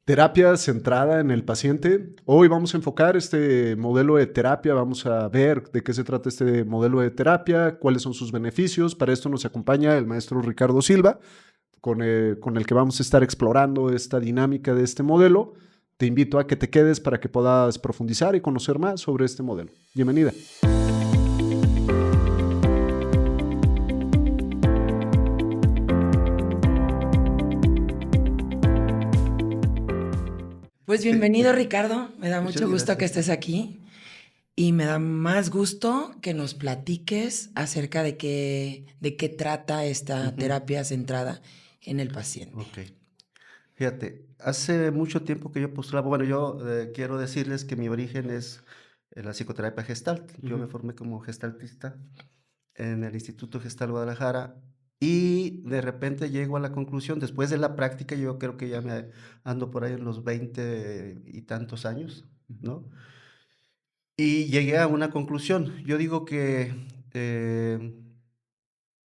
Terapia centrada en el paciente. Hoy vamos a enfocar este modelo de terapia, vamos a ver de qué se trata este modelo de terapia, cuáles son sus beneficios. Para esto nos acompaña el maestro Ricardo Silva, con el que vamos a estar explorando esta dinámica de este modelo. Te invito a que te quedes para que puedas profundizar y conocer más sobre este modelo. Bienvenida. Pues bienvenido, Ricardo. Me da Muchas mucho gusto que gracias. estés aquí y me da más gusto que nos platiques acerca de qué trata esta Ujú. terapia centrada en el paciente. Ok. Fíjate, hace mucho tiempo que yo postulaba, bueno, yo quiero decirles que mi origen es la psicoterapia Gestalt. Yo me Ujú. formé como gestaltista en el Instituto Gestal Guadalajara y de repente llego a la conclusión, después de la práctica, yo creo que ya me ando por ahí en los 20 y tantos años, ¿no? Y llegué a una conclusión. Eh,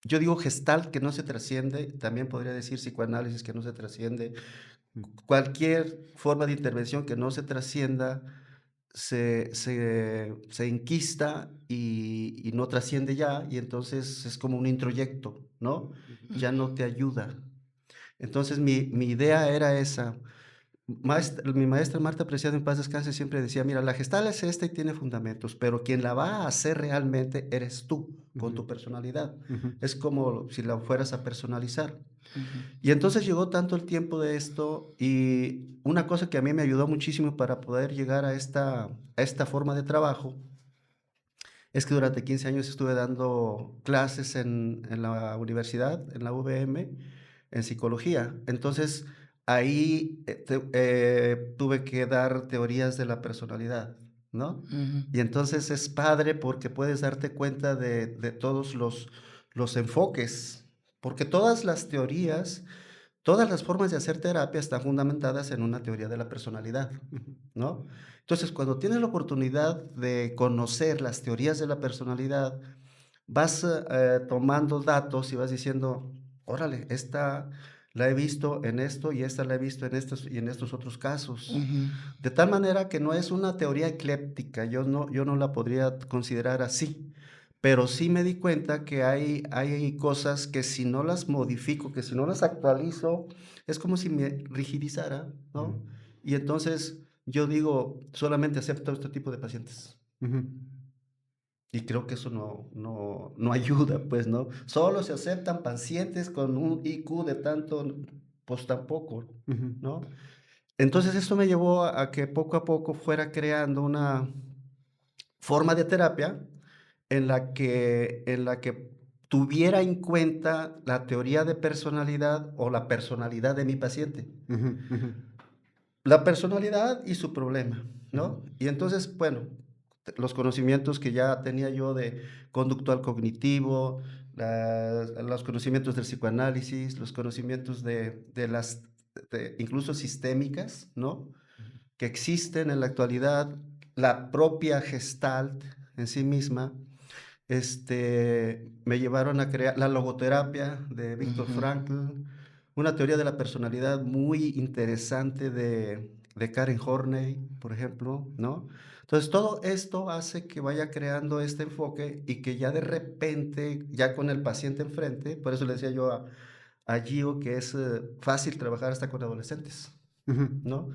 Yo digo Gestalt que no se trasciende, también podría decir psicoanálisis que no se trasciende. Cualquier forma de intervención que no se trascienda se enquista y no trasciende ya, y entonces es como un introyecto, ¿no? Ya no te ayuda. Entonces mi idea era esa. Mi maestra Marta Preciado, en paz descanse, siempre decía: mira, la gestal es esta y tiene fundamentos, pero quien la va a hacer realmente eres tú, con Ujú. tu personalidad. Ujú. Es como si la fueras a personalizar. Ujú. Y entonces llegó tanto el tiempo de esto, y una cosa que a mí me ayudó muchísimo para poder llegar a esta forma de trabajo, es que durante 15 años estuve dando clases en la universidad, en la UVM, en psicología. Entonces, ahí tuve que dar teorías de la personalidad, ¿no? Ujú. Y entonces es padre porque puedes darte cuenta de todos los enfoques, porque todas las teorías, todas las formas de hacer terapia están fundamentadas en una teoría de la personalidad, Ujú. ¿no? Entonces, cuando tienes la oportunidad de conocer las teorías de la personalidad, vas tomando datos y vas diciendo: órale, esta la he visto en esto y esta la he visto en estos y en estos otros casos. Ujú. De tal manera que no es una teoría ecléptica, yo no la podría considerar así, pero sí me di cuenta que hay cosas que si no las modifico, que si no las actualizo, es como si me rigidizara, Ujú. ¿no? Y entonces yo digo, solamente acepto este tipo de pacientes. Ujú. Y creo que eso no ayuda, pues, ¿no? Solo se aceptan pacientes con un IQ de tanto, pues tampoco, Ujú. ¿no? Entonces esto me llevó a que poco a poco fuera creando una forma de terapia en la que tuviera en cuenta la teoría de personalidad o la personalidad de mi paciente. Ujú. Ujú. La personalidad y su problema, Ujú. ¿no? Y entonces, bueno, los conocimientos que ya tenía yo de conductual cognitivo, los conocimientos del psicoanálisis, los conocimientos de las, incluso sistémicas, ¿no? Que existen en la actualidad, la propia Gestalt en sí misma, me llevaron a crear la logoterapia de Viktor Ujú. Frankl, una teoría de la personalidad muy interesante de Karen Horney, por ejemplo, ¿no? Entonces, todo esto hace que vaya creando este enfoque y que ya de repente, ya con el paciente enfrente, por eso le decía yo a Gio que es fácil trabajar hasta con adolescentes, Ujú. ¿no?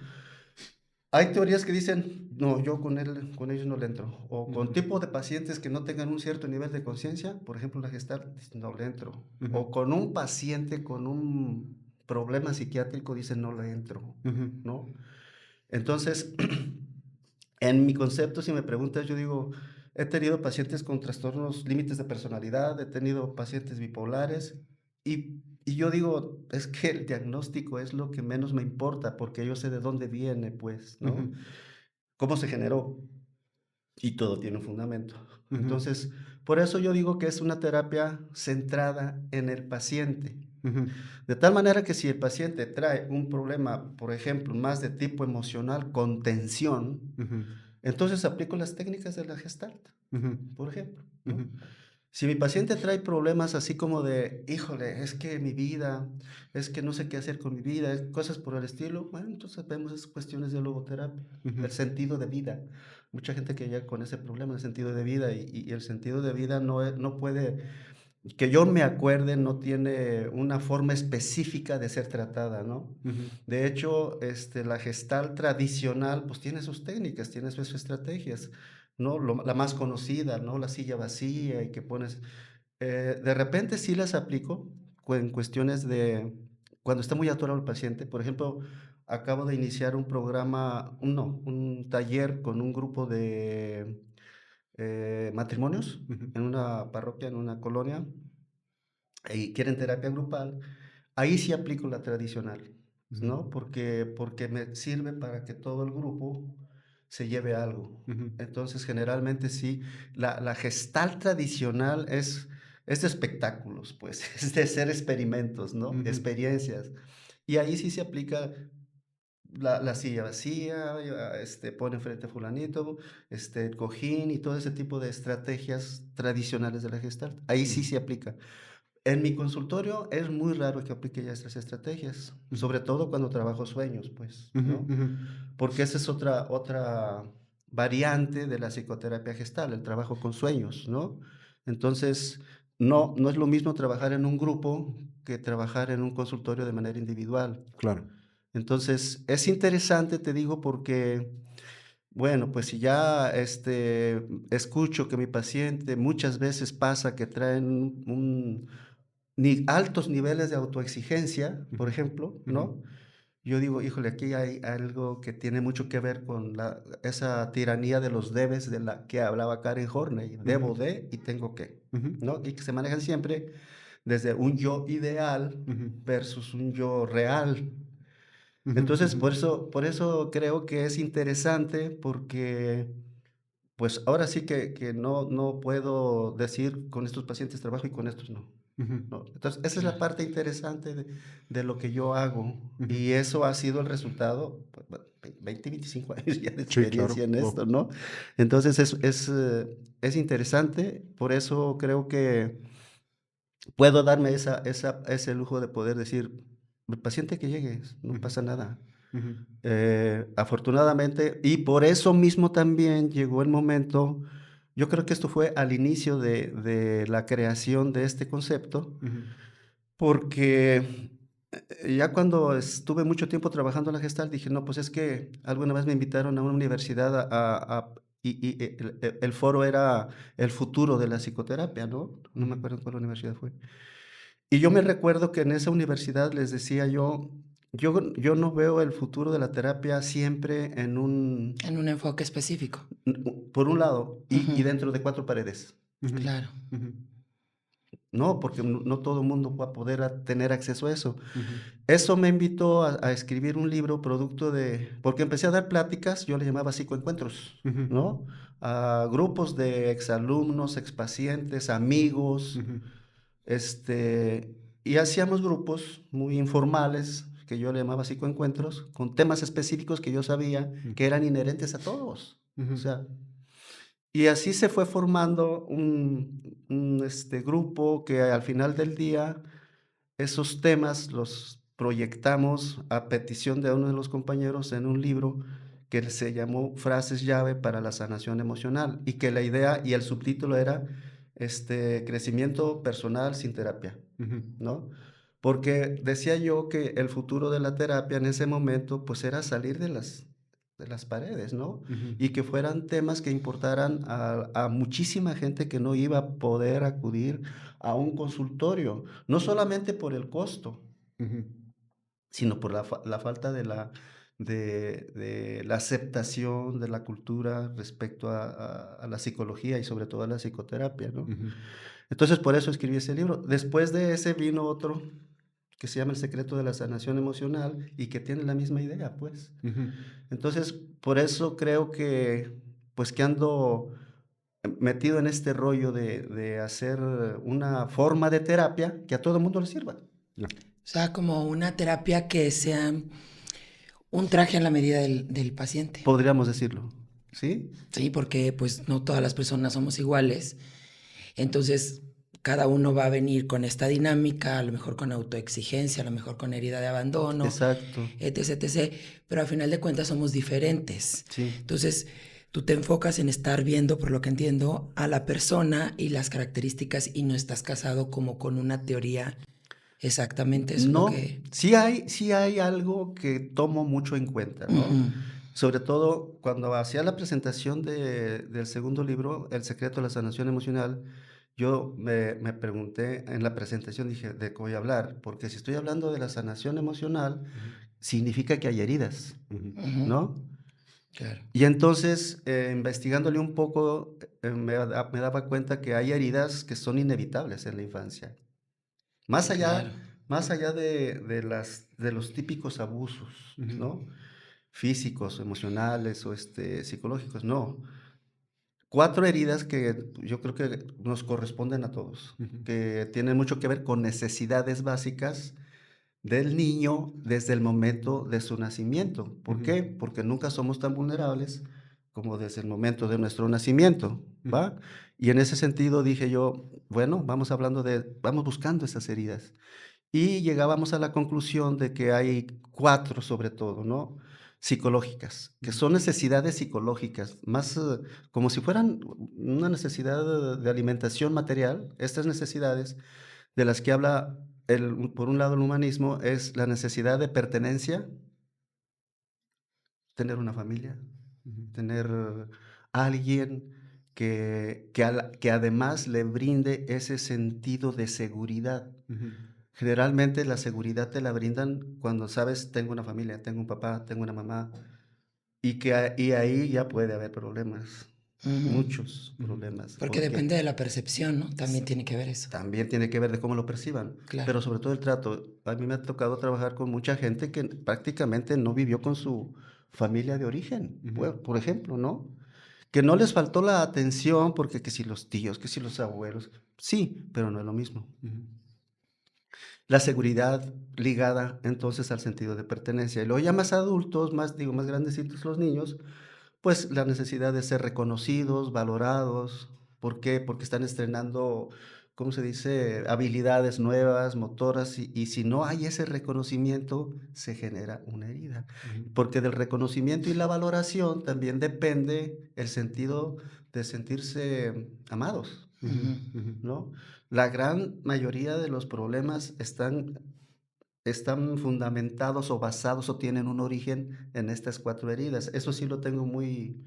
Hay teorías que dicen, no, yo con ellos no le entro. O con Ujú. tipo de pacientes que no tengan un cierto nivel de conciencia, por ejemplo, la Gestalt, no le entro. Ujú. O con un paciente con un problema psiquiátrico, dicen, no le entro, Ujú. ¿no? Entonces, en mi concepto, si me preguntas, yo digo, he tenido pacientes con trastornos límites de personalidad, he tenido pacientes bipolares y yo digo, es que el diagnóstico es lo que menos me importa porque yo sé de dónde viene, pues, Ujú. ¿no? Cómo se generó y todo tiene un fundamento. Ujú. Entonces, por eso yo digo que es una terapia centrada en el paciente. Ujú. De tal manera que si el paciente trae un problema, por ejemplo, más de tipo emocional con tensión, Ujú. entonces aplico las técnicas de la Gestalt, Ujú. por ejemplo, Ujú. ¿no? Si mi paciente trae problemas así como de, híjole, es que mi vida, es que no sé qué hacer con mi vida, cosas por el estilo, bueno, entonces vemos esas cuestiones de logoterapia, Ujú, el sentido de vida. Mucha gente que llega con ese problema, el sentido de vida, y el sentido de vida no puede, que yo me acuerde, no tiene una forma específica de ser tratada, ¿no? ujú, De hecho, la Gestalt tradicional, pues tiene sus técnicas, tiene sus estrategias, ¿no? La más conocida, ¿no? La silla vacía y que pones... de repente sí las aplico en cuestiones de cuando está muy atorado el paciente. Por ejemplo, acabo de iniciar un programa, un taller con un grupo de matrimonios ujú, en una parroquia, en una colonia, y quieren terapia grupal. Ahí sí aplico la tradicional, ujú, ¿no? Porque me sirve para que todo el grupo se lleve algo. ujú, Entonces, generalmente sí, la gestal tradicional es de espectáculos, pues, es de hacer experimentos, ¿no? ujú, Experiencias. Y ahí sí se aplica la silla vacía, pone frente a fulanito, el cojín y todo ese tipo de estrategias tradicionales de la Gestalt. Ahí sí ujú, se aplica. En mi consultorio es muy raro que aplique ya estas estrategias, ujú, sobre todo cuando trabajo sueños, pues, ujú, ¿no? ujú, Porque esa es otra variante de la psicoterapia gestal, el trabajo con sueños, ¿no? Entonces, no es lo mismo trabajar en un grupo que trabajar en un consultorio de manera individual. claro. Entonces, es interesante, te digo, porque, bueno, pues si ya escucho que mi paciente muchas veces pasa que traen altos niveles de autoexigencia, por Ujú, ejemplo, ujú, ¿no? Yo digo, híjole, aquí hay algo que tiene mucho que ver con esa tiranía de los debes de la que hablaba Karen Horney, ujú, debo de y tengo que, ujú, ¿no? Y que se manejan siempre desde un yo ideal ujú, versus un yo real. ujú, Entonces, ujú, por eso creo que es interesante porque, pues, ahora sí que no puedo decir con estos pacientes trabajo y con estos no. ujú, ¿No? Entonces, esa es la Claro. parte interesante de lo que yo hago, ujú. y eso ha sido el resultado, pues, bueno, 20, 25 años ya de Sí, experiencia claro. en esto, Wow. ¿no? Entonces, es interesante, por eso creo que puedo darme ese lujo de poder decir: "El paciente que llegue, no Ujú, pasa nada". ujú, Afortunadamente, y por eso mismo también llegó el momento, yo creo que esto fue al inicio de la creación de este concepto, ujú, porque, ya cuando estuve mucho tiempo trabajando en la Gestalt, dije: "No, pues es que alguna vez me invitaron a una universidad y el foro era el futuro de la psicoterapia", ¿no? No me ujú, acuerdo en cuál universidad fue. Y yo me recuerdo que en esa universidad les decía yo no veo el futuro de la terapia siempre en En un enfoque específico. por un lado, Ujú, y dentro de 4 paredes. ujú, claro. ujú, No, porque no todo el mundo va a poder tener acceso a eso. ujú, Eso me invitó a escribir un libro producto porque empecé a dar pláticas, yo le llamaba psicoencuentros, ujú, ¿no? A grupos de exalumnos, expacientes, amigos, ujú, y hacíamos grupos muy informales, que yo le llamaba psicoencuentros, con temas específicos que yo sabía que eran inherentes a todos. O ujú, sea, y así se fue formando un grupo que al final del día esos temas los proyectamos a petición de uno de los compañeros en un libro que se llamó Frases llave para la sanación emocional, y que la idea y el subtítulo era Crecimiento personal sin terapia, ujú, ¿no? Porque decía yo que el futuro de la terapia en ese momento pues era salir de las paredes, ¿no? ujú, Y que fueran temas que importaran a muchísima gente que no iba a poder acudir a un consultorio, no solamente por el costo, ujú, sino por la falta de la aceptación de la cultura respecto a la psicología y sobre todo a la psicoterapia, ¿no? ujú, Entonces, por eso escribí ese libro. Después de ese vino otro que se llama El secreto de la sanación emocional y que tiene la misma idea, pues. ujú. Entonces, por eso creo que, pues, que ando metido en este rollo de hacer una forma de terapia que a todo el mundo le sirva. Ya. O sea, como una terapia que sea un traje a la medida del paciente. Podríamos decirlo, ¿sí? Sí, porque pues no todas las personas somos iguales Entonces, cada uno va a venir con esta dinámica, a lo mejor con autoexigencia, a lo mejor con herida de abandono, Exacto. etc, etc. Pero a final de cuentas somos diferentes. Sí. Entonces, tú te enfocas en estar viendo, por lo que entiendo, a la persona y las características y no estás casado como con una teoría exactamente. Eso es lo No, que... sí hay algo que tomo mucho en cuenta, ¿no? Ujú. Sobre todo cuando hacía la presentación del segundo libro, El secreto de la sanación emocional, yo me pregunté en la presentación, dije, ¿de qué voy a hablar? Porque si estoy hablando de la sanación emocional, significa que hay heridas, Ujú. ¿no? Claro. Y entonces, investigándole un poco, me daba cuenta que hay heridas que son inevitables en la infancia. Más allá, Claro. más allá de los típicos abusos, ¿no? Físicos, emocionales o psicológicos, no. 4 heridas que yo creo que nos corresponden a todos, que tienen mucho que ver con necesidades básicas del niño desde el momento de su nacimiento. ¿Por qué? Porque nunca somos tan vulnerables como desde el momento de nuestro nacimiento, ¿va? Y en ese sentido dije yo, bueno, vamos buscando esas heridas. Y llegábamos a la conclusión de que hay 4 sobre todo, ¿no? Psicológicas, que son necesidades psicológicas, más como si fueran una necesidad de alimentación material. Estas necesidades de las que habla, por un lado, el humanismo, es la necesidad de pertenencia, tener una familia, tener alguien que además le brinde ese sentido de seguridad. Generalmente la seguridad te la brindan cuando sabes, tengo una familia, tengo un papá, tengo una mamá, y ahí ya puede haber problemas, Ujú. muchos problemas, Porque porque depende de la percepción, ¿no? También tiene que ver eso. también tiene que ver de cómo lo perciban, Claro. pero sobre todo el trato. A mí me ha tocado trabajar con mucha gente que prácticamente no vivió con su familia de origen, por ejemplo, ¿no? Que no les faltó la atención porque que si los tíos, que si los abuelos, sí, pero no es lo mismo. La seguridad ligada entonces al sentido de pertenencia. Y luego ya más adultos, más grandecitos los niños, pues la necesidad de ser reconocidos, valorados. ¿Por qué? Porque están estrenando, ¿cómo se dice? Habilidades nuevas, motoras, y si no hay ese reconocimiento, se genera una herida. Porque del reconocimiento y la valoración también depende el sentido de sentirse amados, ¿no? La gran mayoría de los problemas están fundamentados o basados o tienen un origen en estas 4 heridas. Eso sí lo tengo muy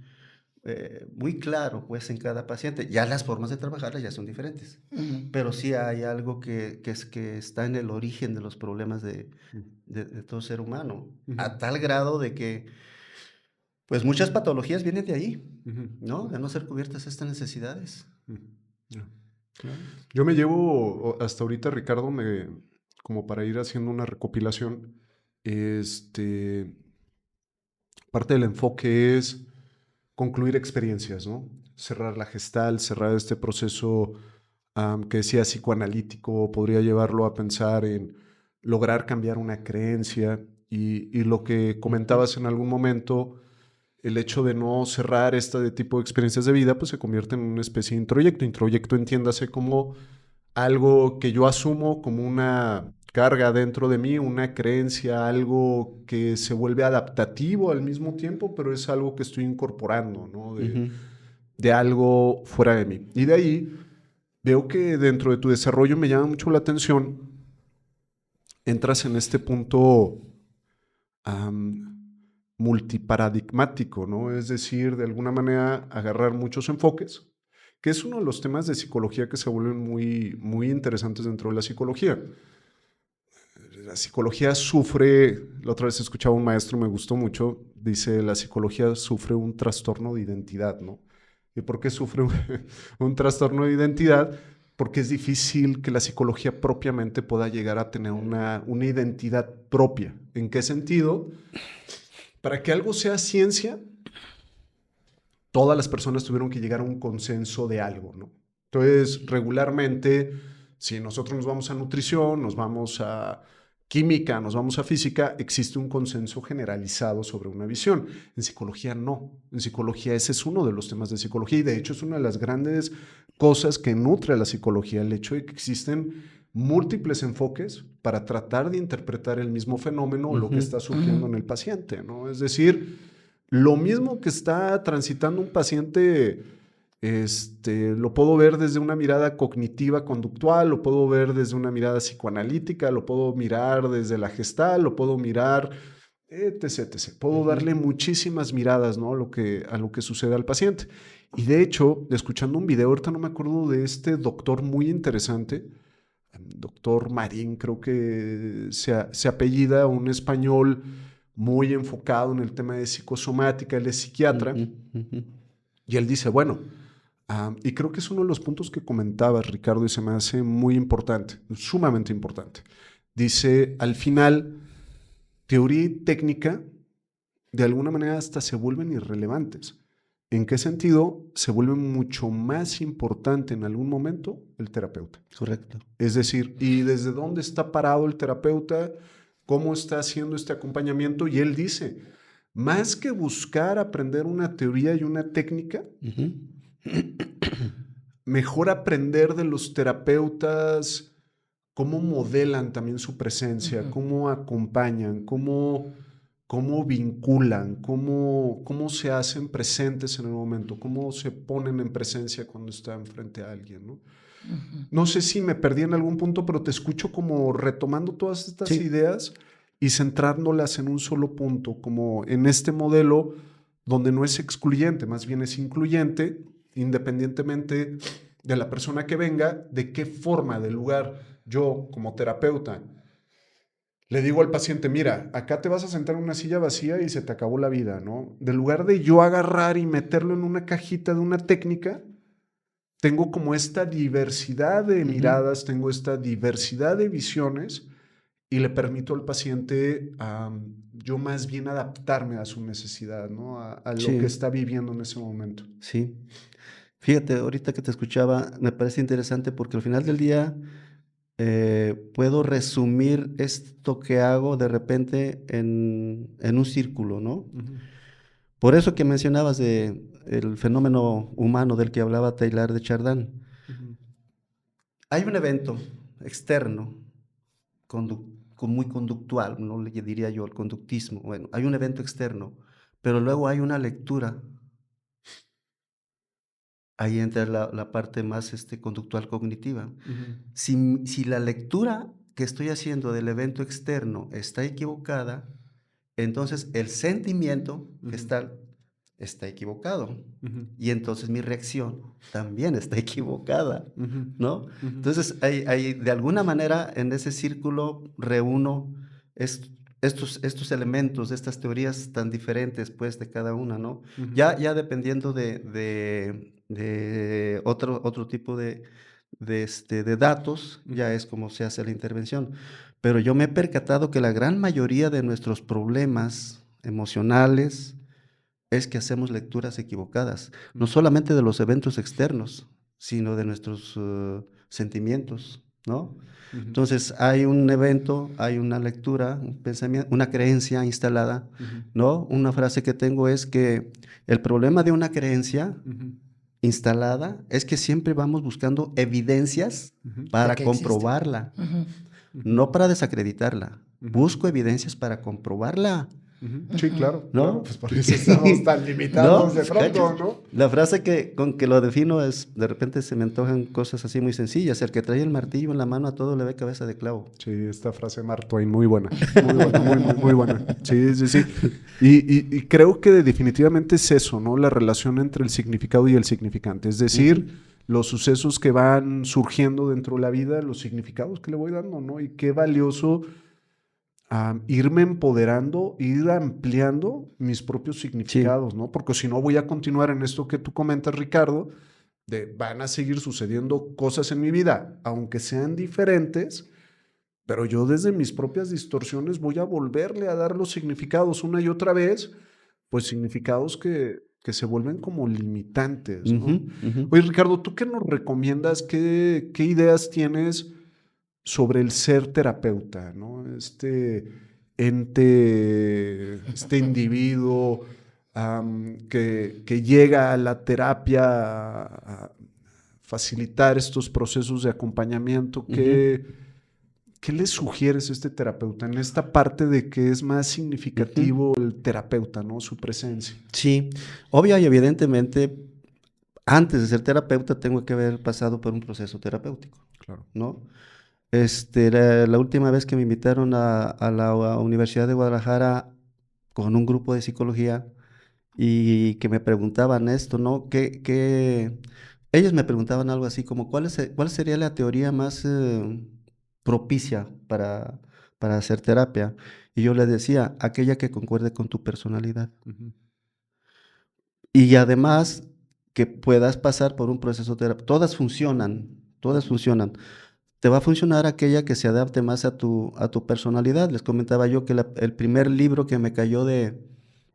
claro, pues, en cada paciente. Ya las formas de trabajarlas ya son diferentes, Ujú. pero sí hay algo que está en el origen de los problemas de todo ser humano, a tal grado de que, pues, muchas patologías vienen de ahí, ¿no? De no ser cubiertas estas necesidades. Ya. Yo me llevo hasta ahorita, Ricardo, como para ir haciendo una recopilación, parte del enfoque es concluir experiencias, ¿no? Cerrar la gestal, cerrar este proceso que decía psicoanalítico, podría llevarlo a pensar en lograr cambiar una creencia y lo que comentabas en algún momento, el hecho de no cerrar este tipo de experiencias de vida, pues se convierte en una especie de introyecto. Introyecto entiéndase como algo que yo asumo como una carga dentro de mí, una creencia, algo que se vuelve adaptativo al mismo tiempo, pero es algo que estoy incorporando, ¿no? De algo fuera de mí. Y de ahí veo que dentro de tu desarrollo me llama mucho la atención, entras en este punto multiparadigmático, ¿no? Es decir, de alguna manera agarrar muchos enfoques, que es uno de los temas de psicología que se vuelven muy, muy interesantes dentro de la psicología. La psicología sufre, la otra vez escuchaba a un maestro, me gustó mucho, dice, la psicología sufre un trastorno de identidad, ¿no? ¿Y por qué sufre un trastorno de identidad? Porque es difícil que la psicología propiamente pueda llegar a tener una identidad propia. ¿En qué sentido? Para que algo sea ciencia, todas las personas tuvieron que llegar a un consenso de algo, ¿no? Entonces, regularmente, si nosotros nos vamos a nutrición, nos vamos a química, nos vamos a física, existe un consenso generalizado sobre una visión. En psicología no. En psicología ese es uno de los temas de psicología y de hecho es una de las grandes cosas que nutre a la psicología, el hecho de que existen múltiples enfoques para tratar de interpretar el mismo fenómeno o lo que está surgiendo en el paciente, ¿no? Es decir, lo mismo que está transitando un paciente, lo puedo ver desde una mirada cognitiva conductual, lo puedo ver desde una mirada psicoanalítica, lo puedo mirar desde la Gestalt, lo puedo mirar, etc, etc. Puedo darle muchísimas miradas, ¿no? a lo que sucede al paciente. Y de hecho, escuchando un video, ahorita no me acuerdo de este doctor muy interesante, doctor Marín, creo que se apellida, un español muy enfocado en el tema de psicosomática, él es psiquiatra, y él dice, bueno, y creo que es uno de los puntos que comentabas, Ricardo, y se me hace muy importante, sumamente importante. Dice, al final, teoría y técnica, de alguna manera hasta se vuelven irrelevantes. ¿En qué sentido? Se vuelve mucho más importante en algún momento el terapeuta. Correcto. Es decir, ¿y desde dónde está parado el terapeuta? ¿Cómo está haciendo este acompañamiento? Y él dice, más que buscar aprender una teoría y una técnica, mejor aprender de los terapeutas cómo modelan también su presencia, cómo acompañan, cómo vinculan, cómo se hacen presentes en el momento, cómo se ponen en presencia cuando están frente a alguien, ¿no? No sé si me perdí en algún punto, pero te escucho como retomando todas estas ideas y centrándolas en un solo punto, como en este modelo donde no es excluyente, más bien es incluyente, independientemente de la persona que venga, de qué forma, de lugar yo como terapeuta le digo al paciente, mira, acá te vas a sentar en una silla vacía y se te acabó la vida, ¿no? De lugar de yo agarrar y meterlo en una cajita de una técnica, tengo como esta diversidad de miradas, tengo esta diversidad de visiones y le permito al paciente yo más bien adaptarme a su necesidad, ¿no? A lo que está viviendo en ese momento. Sí. Fíjate, ahorita que te escuchaba, me parece interesante porque al final del día puedo resumir esto que hago de repente en un círculo, ¿no? Por eso que mencionabas el fenómeno humano del que hablaba Teilhard de Chardin. Hay un evento externo, muy conductual, no le diría yo el conductismo. Bueno, hay un evento externo, pero luego hay una lectura. Ahí entra la parte más conductual cognitiva. Si la lectura que estoy haciendo del evento externo está equivocada, entonces el sentimiento está equivocado. Y entonces mi reacción también está equivocada, ¿no? Entonces, de alguna manera, en ese círculo reúno estos elementos, estas teorías tan diferentes, pues, de cada una, ¿no? Ya dependiendo de otro tipo de datos, ya es como se hace la intervención. Pero yo me he percatado que la gran mayoría de nuestros problemas emocionales es que hacemos lecturas equivocadas, no solamente de los eventos externos, sino de nuestros sentimientos, ¿no? Entonces, hay un evento, hay una lectura, un pensamiento, una creencia instalada, ¿no? Una frase que tengo es que el problema de una creencia instalada es que siempre vamos buscando evidencias para comprobarla, no para desacreditarla. Busco evidencias para comprobarla. Sí, claro, ¿no? Claro, pues por eso estamos tan limitados de pronto, ¿no? La frase con que lo defino es, de repente se me antojan cosas así muy sencillas. El que trae el martillo en la mano a todo le ve cabeza de clavo. Sí, esta frase de Mark Twain, muy buena, muy buena. Sí. Y creo que definitivamente es eso, ¿no? La relación entre el significado y el significante. Es decir, los sucesos que van surgiendo dentro de la vida, los significados que le voy dando, ¿no? Y qué valioso irme empoderando, ir ampliando mis propios significados, ¿no? Porque si no voy a continuar en esto que tú comentas, Ricardo, van a seguir sucediendo cosas en mi vida, aunque sean diferentes, pero yo desde mis propias distorsiones voy a volverle a dar los significados una y otra vez, pues significados que se vuelven como limitantes, ¿no? Oye, Ricardo, ¿tú qué nos recomiendas? ¿Qué ideas tienes sobre el ser terapeuta, ¿no? Este ente, este individuo que llega a la terapia a facilitar estos procesos de acompañamiento. ¿Qué le sugieres a este terapeuta en esta parte de que es más significativo el terapeuta, ¿no? Su presencia. Sí, obvio y evidentemente, antes de ser terapeuta tengo que haber pasado por un proceso terapéutico, Claro. ¿no? La última vez que me invitaron a la Universidad de Guadalajara con un grupo de psicología y que me preguntaban esto, ¿no? Ellos me preguntaban algo así como, ¿cuál sería la teoría más propicia para hacer terapia? Y yo les decía, aquella que concuerde con tu personalidad. Y además que puedas pasar por un proceso terapéutico. Todas funcionan. Te va a funcionar aquella que se adapte más a tu personalidad. Les comentaba yo que el primer libro que me cayó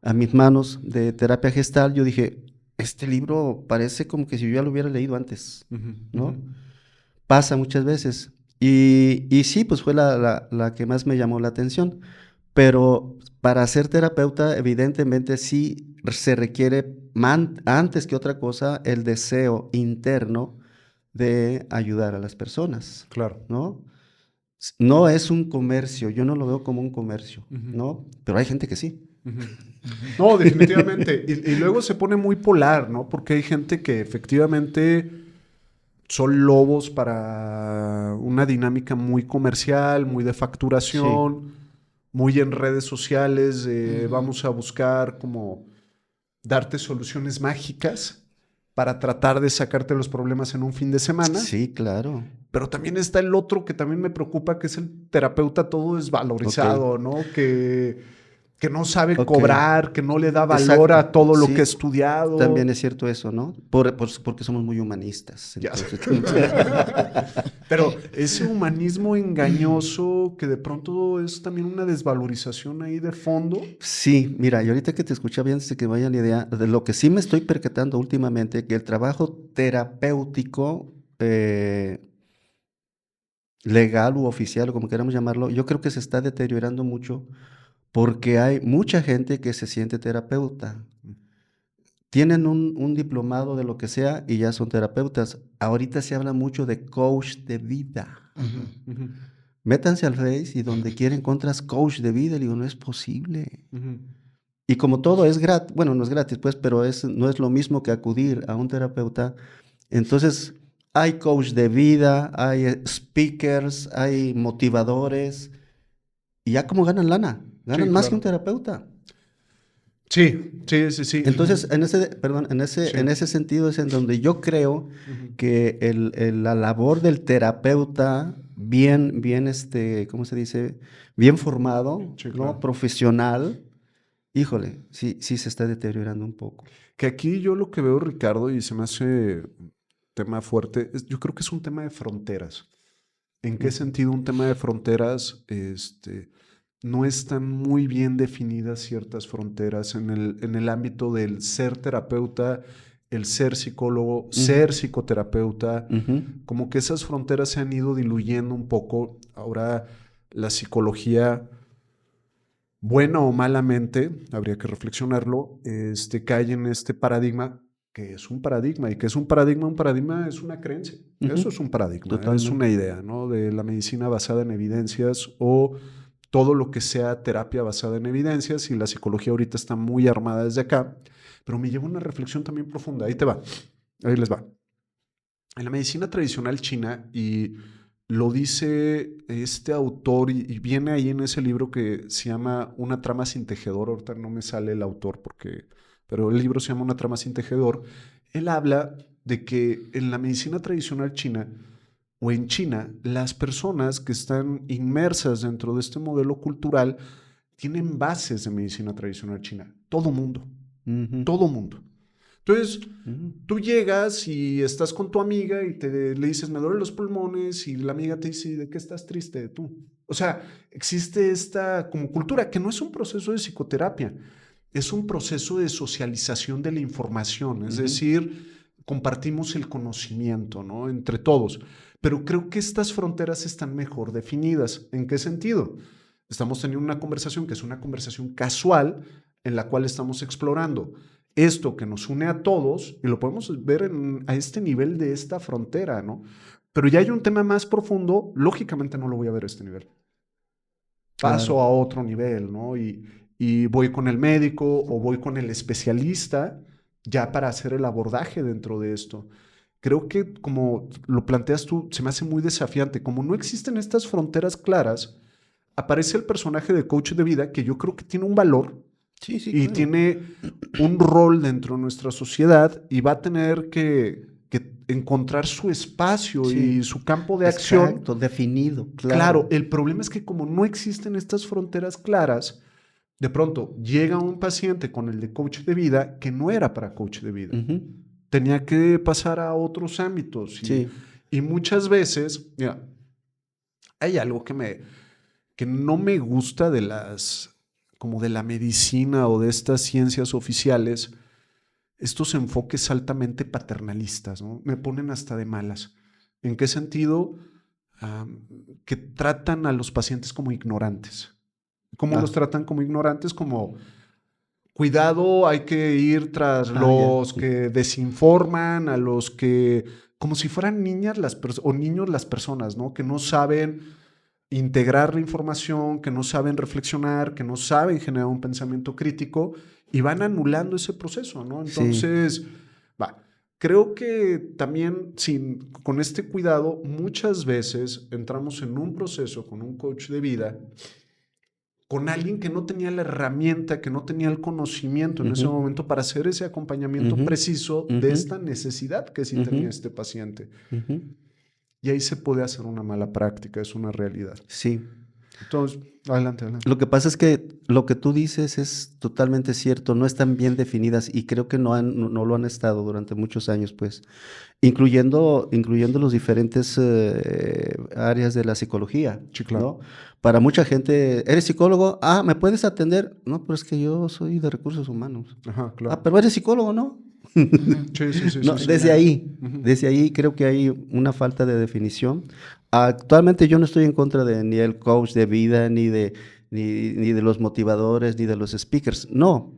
a mis manos de terapia gestal, yo dije, este libro parece como que si yo ya lo hubiera leído antes, ¿no? Pasa muchas veces. Y sí, pues fue la que más me llamó la atención. Pero para ser terapeuta, evidentemente sí se requiere, antes que otra cosa, el deseo interno de ayudar a las personas. Claro. ¿No? No es un comercio, yo no lo veo como un comercio, ¿no? Pero hay gente que sí. No, definitivamente. Y luego se pone muy polar, ¿no? Porque hay gente que efectivamente son lobos para una dinámica muy comercial, muy de facturación, muy en redes sociales. Vamos a buscar como darte soluciones mágicas para tratar de sacarte los problemas en un fin de semana. Sí, claro. Pero también está el otro que también me preocupa, que es el terapeuta todo desvalorizado, ¿no? Que no sabe cobrar, que no le da valor a todo lo que ha estudiado. También es cierto eso, ¿no? Porque somos muy humanistas. Entonces, pero ese humanismo engañoso que de pronto es también una desvalorización ahí de fondo. Sí, mira, y ahorita que te escuché bien, antes de que vaya la idea, de lo que sí me estoy percatando últimamente, que el trabajo terapéutico legal u oficial, o como queramos llamarlo, yo creo que se está deteriorando mucho porque hay mucha gente que se siente terapeuta. Tienen un diplomado de lo que sea y ya son terapeutas. Ahorita se habla mucho de coach de vida. Métanse al Face y donde quiera encuentras coach de vida. Le digo, no es posible. Y como todo es gratis, bueno, no es gratis, pues, pero no es lo mismo que acudir a un terapeuta. Entonces, hay coach de vida, hay speakers, hay motivadores. Y ya como ganan lana. Ganan más que un terapeuta. Sí. Entonces, en ese sentido es en donde yo creo que la labor del terapeuta bien, ¿cómo se dice? Bien formado, ¿no? Profesional, híjole, sí se está deteriorando un poco. Que aquí yo lo que veo, Ricardo, y se me hace un tema fuerte, yo creo que es un tema de fronteras. ¿En qué sentido un tema de fronteras? No están muy bien definidas ciertas fronteras en el ámbito del ser terapeuta, el ser psicólogo, ser psicoterapeuta. Como que esas fronteras se han ido diluyendo un poco. Ahora la psicología, buena o malamente, habría que reflexionarlo, cae en este paradigma que es un paradigma. ¿Y que es un paradigma? Un paradigma es una creencia. Eso es un paradigma. Totalmente. Es una idea, ¿no? De la medicina basada en evidencias o todo lo que sea terapia basada en evidencias, y la psicología ahorita está muy armada desde acá, pero me lleva a una reflexión también profunda. Ahí les va. En la medicina tradicional china, y lo dice este autor, y viene ahí en ese libro que se llama Una trama sin tejedor, ahorita no me sale el autor, pero el libro se llama Una trama sin tejedor. Él habla de que en la medicina tradicional china, o en China, las personas que están inmersas dentro de este modelo cultural tienen bases de medicina tradicional china. Todo mundo. Todo mundo. Entonces, tú llegas y estás con tu amiga y le dices, me duelen los pulmones, y la amiga te dice, ¿de qué estás triste tú? O sea, existe esta como cultura que no es un proceso de psicoterapia, es un proceso de socialización de la información. Es decir, compartimos el conocimiento, ¿no? Entre todos. Pero creo que estas fronteras están mejor definidas. ¿En qué sentido? Estamos teniendo una conversación que es una conversación casual en la cual estamos explorando esto que nos une a todos y lo podemos ver a este nivel de esta frontera, ¿no? Pero ya hay un tema más profundo, lógicamente no lo voy a ver a este nivel. Paso a otro nivel, ¿no? Y voy con el médico o voy con el especialista ya para hacer el abordaje dentro de esto. Creo que como lo planteas tú, se me hace muy desafiante. Como no existen estas fronteras claras, aparece el personaje de coach de vida que yo creo que tiene un valor Sí, sí, y claro. tiene un rol dentro de nuestra sociedad y va a tener que encontrar su espacio Sí. y su campo de acción. Exacto, definido, Claro, claro. el problema es que como no existen estas fronteras claras, de pronto llega un paciente con el de coach de vida que no era para coach de vida. Ujú. Tenía que pasar a otros ámbitos. Sí. Y muchas veces, mira, hay algo que no me gusta de como de la medicina o de estas ciencias oficiales, estos enfoques altamente paternalistas, ¿no? Me ponen hasta de malas. ¿En qué sentido? Que tratan a los pacientes como ignorantes. ¿Cómo los tratan como ignorantes? Como, cuidado, hay que ir tras los que desinforman, a los que, como si fueran niñas o niños las personas, ¿no? Que no saben integrar la información, que no saben reflexionar, que no saben generar un pensamiento crítico y van anulando ese proceso, ¿no? Entonces, creo que también con este cuidado, muchas veces entramos en un proceso con un coach de vida, con alguien que no tenía la herramienta, que no tenía el conocimiento en ese momento para hacer ese acompañamiento preciso de esta necesidad que sí tenía este paciente. Y ahí se puede hacer una mala práctica, es una realidad. Sí. Entonces, adelante. Lo que pasa es que lo que tú dices es totalmente cierto, no están bien definidas y creo que no lo han estado durante muchos años, pues, incluyendo los diferentes áreas de la psicología. Sí, claro. ¿No? Para mucha gente, ¿eres psicólogo? Ah, ¿me puedes atender? No, pero es que yo soy de recursos humanos. Ajá, claro. Ah, pero eres psicólogo, ¿no? Sí, No, desde ahí creo que hay una falta de definición. Actualmente yo no estoy en contra de ni el coach de vida, ni de los motivadores, ni de los speakers, no,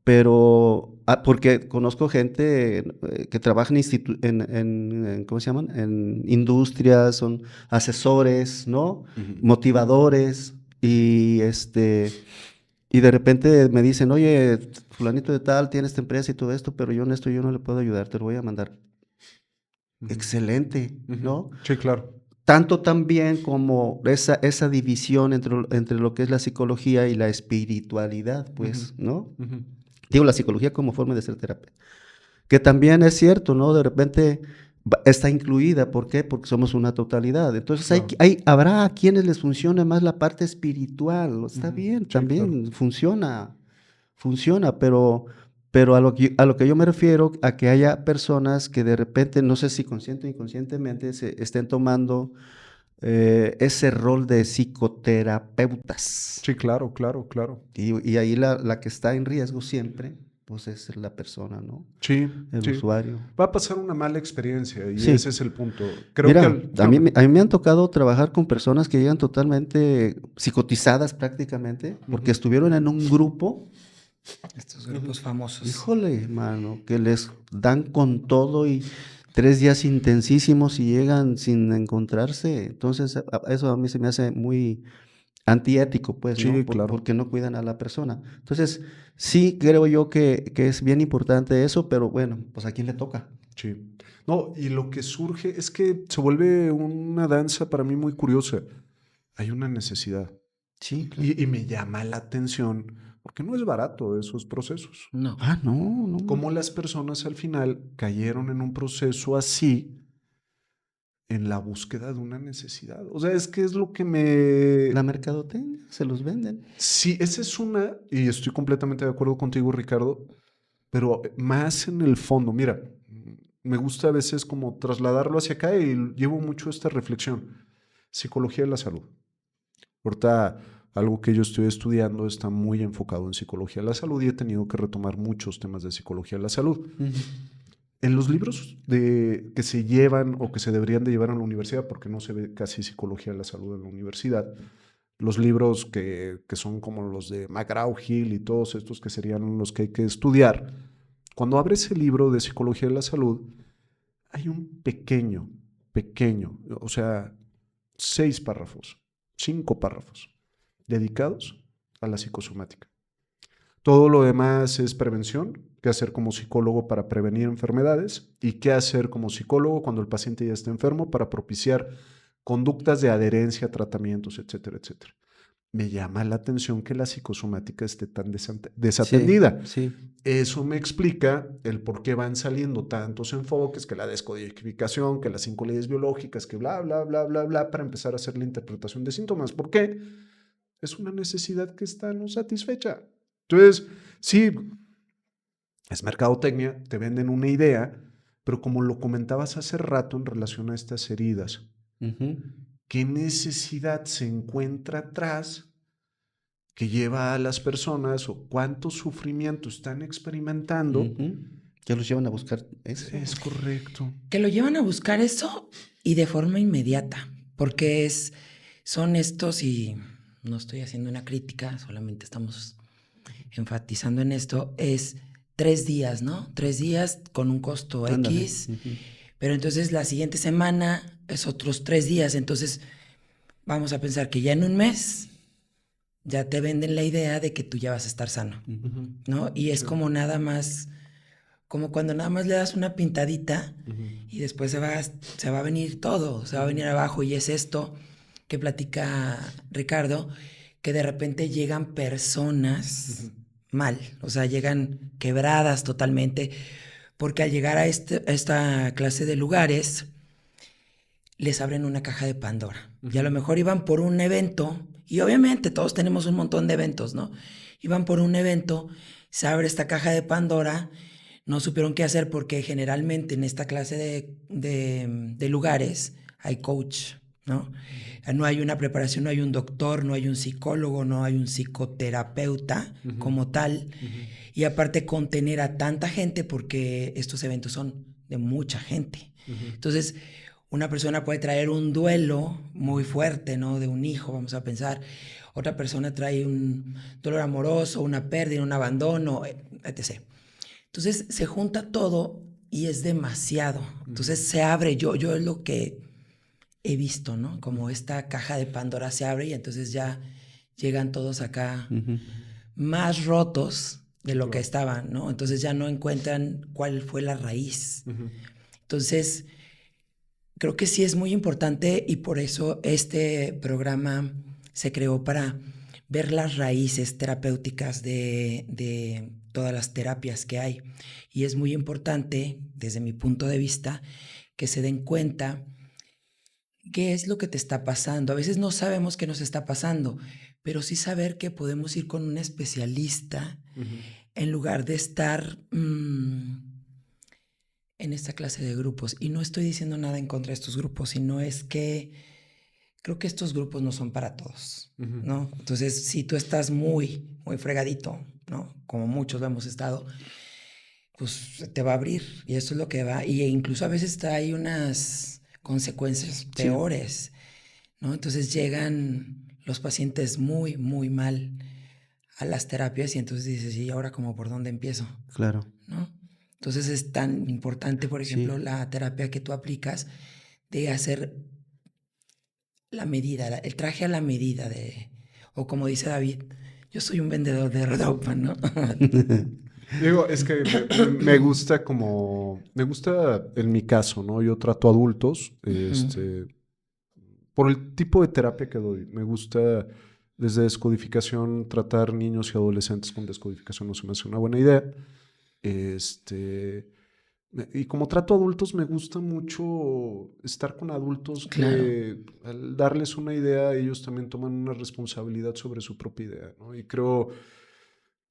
pero porque conozco gente que trabaja en ¿cómo se llaman? En industrias, son asesores, ¿no? Motivadores y de repente me dicen, oye, fulanito de tal tiene esta empresa y todo esto, pero yo no le puedo ayudar, te lo voy a mandar. Excelente, ¿no? Sí, claro. Tanto también como esa división entre lo que es la psicología y la espiritualidad, pues, ¿no? Digo, la psicología como forma de hacer terapia. Que también es cierto, ¿no? De repente está incluida. ¿Por qué? Porque somos una totalidad. Entonces Claro. habrá a quienes les funcione más la parte espiritual. Está bien, Sí, también claro. funciona, pero a lo que yo me refiero, a que haya personas que de repente, no sé si consciente o inconscientemente, se estén tomando ese rol de psicoterapeutas. Sí, claro. Y ahí la que está en riesgo siempre, pues es la persona, ¿no? Sí, El usuario. Va a pasar una mala experiencia y Sí. ese es el punto. Creo Mira, que a mí me han tocado trabajar con personas que llegan totalmente psicotizadas prácticamente, porque estuvieron en un grupo. Estos grupos famosos. Híjole, mano, que les dan con todo y 3 días intensísimos y llegan sin encontrarse. Entonces, eso a mí se me hace muy antiético, pues, Sí, ¿no? claro. Porque no cuidan a la persona. Entonces, sí creo yo que es bien importante eso, pero bueno, pues a quién le toca. Sí. No, y lo que surge es que se vuelve una danza para mí muy curiosa. Hay una necesidad. Sí, claro. Y me llama la atención, porque no es barato esos procesos. No. No. Cómo las personas al final cayeron en un proceso así en la búsqueda de una necesidad. O sea, es que es lo que me... La mercadotecnia, se los venden. Sí, esa es una, y estoy completamente de acuerdo contigo, Ricardo, pero más en el fondo. Mira, me gusta a veces como trasladarlo hacia acá y llevo mucho esta reflexión. Psicología de la salud. Ahorita algo que yo estoy estudiando está muy enfocado en psicología de la salud y he tenido que retomar muchos temas de psicología de la salud. En los libros que se llevan o que se deberían de llevar a la universidad, porque no se ve casi psicología de la salud en la universidad, los libros que son como los de McGraw-Hill y todos estos que serían los que hay que estudiar, cuando abres el libro de psicología de la salud, hay un pequeño, o sea, 6 párrafos, 5 párrafos dedicados a la psicosomática. Todo lo demás es prevención, qué hacer como psicólogo para prevenir enfermedades y qué hacer como psicólogo cuando el paciente ya está enfermo para propiciar conductas de adherencia a tratamientos, etcétera, etcétera. Me llama la atención que la psicosomática esté tan desatendida. Sí. Eso me explica el por qué van saliendo tantos enfoques, que la descodificación, que las 5 leyes biológicas, que bla, bla, bla, bla, bla, para empezar a hacer la interpretación de síntomas. ¿Por qué? Es una necesidad que está no satisfecha. Entonces, sí, es mercadotecnia, te venden una idea, pero como lo comentabas hace rato en relación a estas heridas, ¿qué necesidad se encuentra atrás que lleva a las personas o cuánto sufrimiento están experimentando? Que los llevan a buscar eso. Es correcto. Que lo llevan a buscar eso y de forma inmediata, porque son estos, y no estoy haciendo una crítica, solamente estamos enfatizando en esto, es 3 días, ¿no? 3 días con un costo Ándale. X, pero entonces la siguiente semana es otros 3 días, entonces vamos a pensar que ya en un mes ya te venden la idea de que tú ya vas a estar sano, ¿no? Y es como nada más, como cuando nada más le das una pintadita y después se va a venir todo, se va a venir abajo, y es esto que platica Ricardo, que de repente llegan personas mal, o sea, llegan quebradas totalmente, porque al llegar a esta clase de lugares, les abren una caja de Pandora. Y a lo mejor iban por un evento, y obviamente todos tenemos un montón de eventos, ¿no? Iban por un evento, se abre esta caja de Pandora, no supieron qué hacer porque generalmente en esta clase de lugares hay coach, ¿no? No hay una preparación, no hay un doctor, no hay un psicólogo, no hay un psicoterapeuta como tal. Y aparte contener a tanta gente, porque estos eventos son de mucha gente. Entonces, una persona puede traer un duelo muy fuerte, ¿no? De un hijo, vamos a pensar. Otra persona trae un dolor amoroso, una pérdida, un abandono, etc. Entonces se junta todo y es demasiado. Entonces se abre, yo es lo que he visto, ¿no? Como esta caja de Pandora se abre y entonces ya llegan todos acá más rotos de lo que estaban, ¿no? Entonces ya no encuentran cuál fue la raíz. Entonces, creo que sí es muy importante, y por eso este programa se creó, para ver las raíces terapéuticas de todas las terapias que hay. Y es muy importante, desde mi punto de vista, que se den cuenta qué es lo que te está pasando. A veces no sabemos qué nos está pasando, pero sí saber que podemos ir con un especialista en lugar de estar en esta clase de grupos. Y no estoy diciendo nada en contra de estos grupos, sino es que creo que estos grupos no son para todos, ¿no? Entonces, si tú estás muy, muy fregadito, ¿no? Como muchos lo hemos estado, pues te va a abrir, y eso es lo que va. Y incluso a veces hay unas consecuencias peores, ¿no? Entonces llegan los pacientes muy, muy mal a las terapias, y entonces dices, ¿y ahora cómo por dónde empiezo? Claro. ¿No? Entonces es tan importante, por ejemplo, la terapia que tú aplicas, de hacer la medida, el traje a la medida o como dice David, yo soy un vendedor de ropa, ¿no? Digo, es que me gusta en mi caso, ¿no? Yo trato adultos, por el tipo de terapia que doy. Me gusta desde descodificación, tratar niños y adolescentes con descodificación no se me hace una buena idea. Y como trato adultos, me gusta mucho estar con adultos que al darles una idea, ellos también toman una responsabilidad sobre su propia idea, ¿no? Y creo